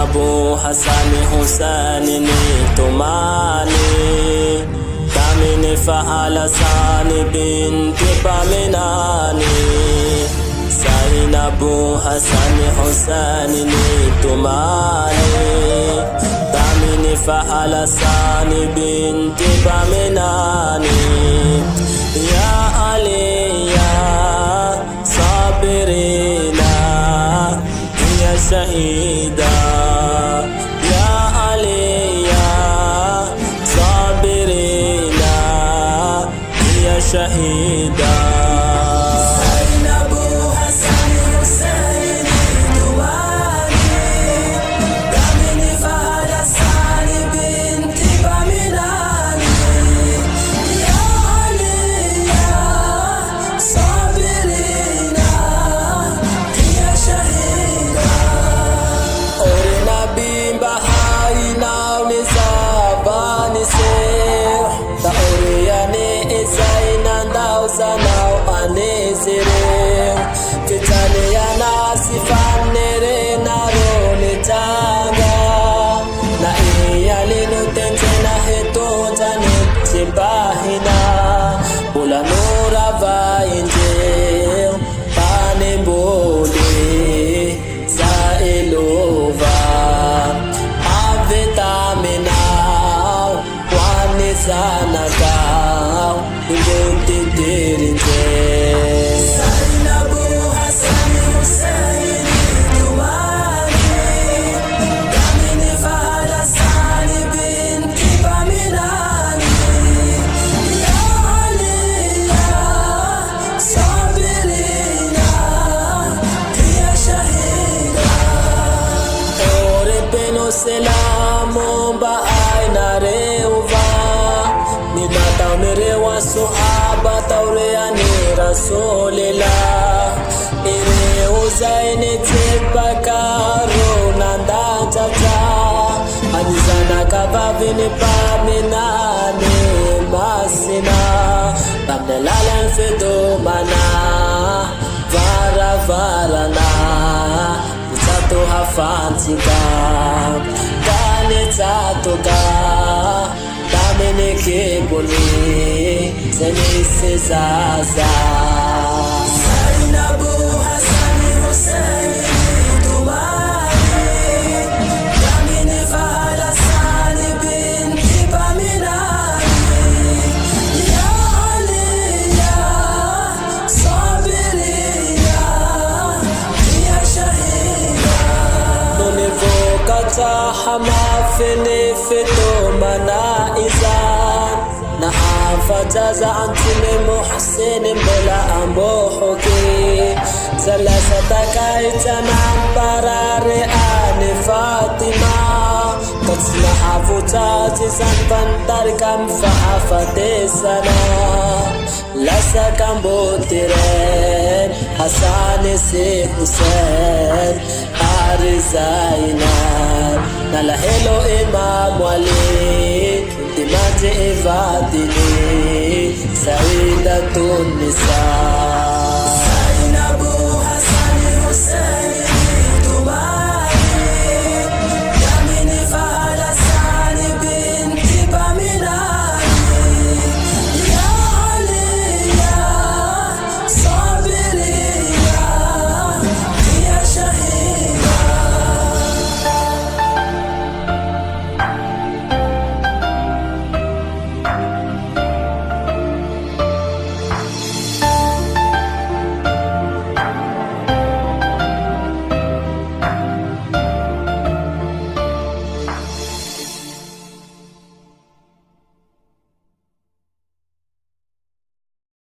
Abu Hassan Hussein ni tumani, kami ni Fahalassan binti Paminani. Zainabu Hassan Hussein ni tumani, kami ni Fahalassan binti Paminani. Ya Ali ya Sabirina ya Shahida, Ya Ali ya Sabirina ya Shahida. Sanau anisire kitani ya nasifanere narone tanga na iyalinu tentena heto tani simpahina bula nura vainje pane bole za elova avetamena wane zanaka Zainabu Hassan Hussein tumani, kami ni Fahalassan binti Paminani. Ya Ali ya Sabirina ya Shahida. Ore peno selamo ba ay nareuva nidata mere wasuhaba taureyani Rasulillah. Ire uzaini tibakaro nanda tata anizana kabavini Paminani masina tamnelalan fidomana vara varana itatu hafantika kane tatuka damene keboni senise zaza. Zainabu Hassan Hussein tumani, kami ni Fahalassan binti Paminani. Ya Ali ya Sabirina ya Shahida. Nunivokata hamafini fitomana izan na afataza antime muhsini mbela ambohoki salasata kaitana parare ani Fatima katsna afutati sanpantar kam fahafate sana lasa kambotiren Hassan se Hussein ari Zainab nalahelo Imam Ali Timate evadini Saidatun Nisa.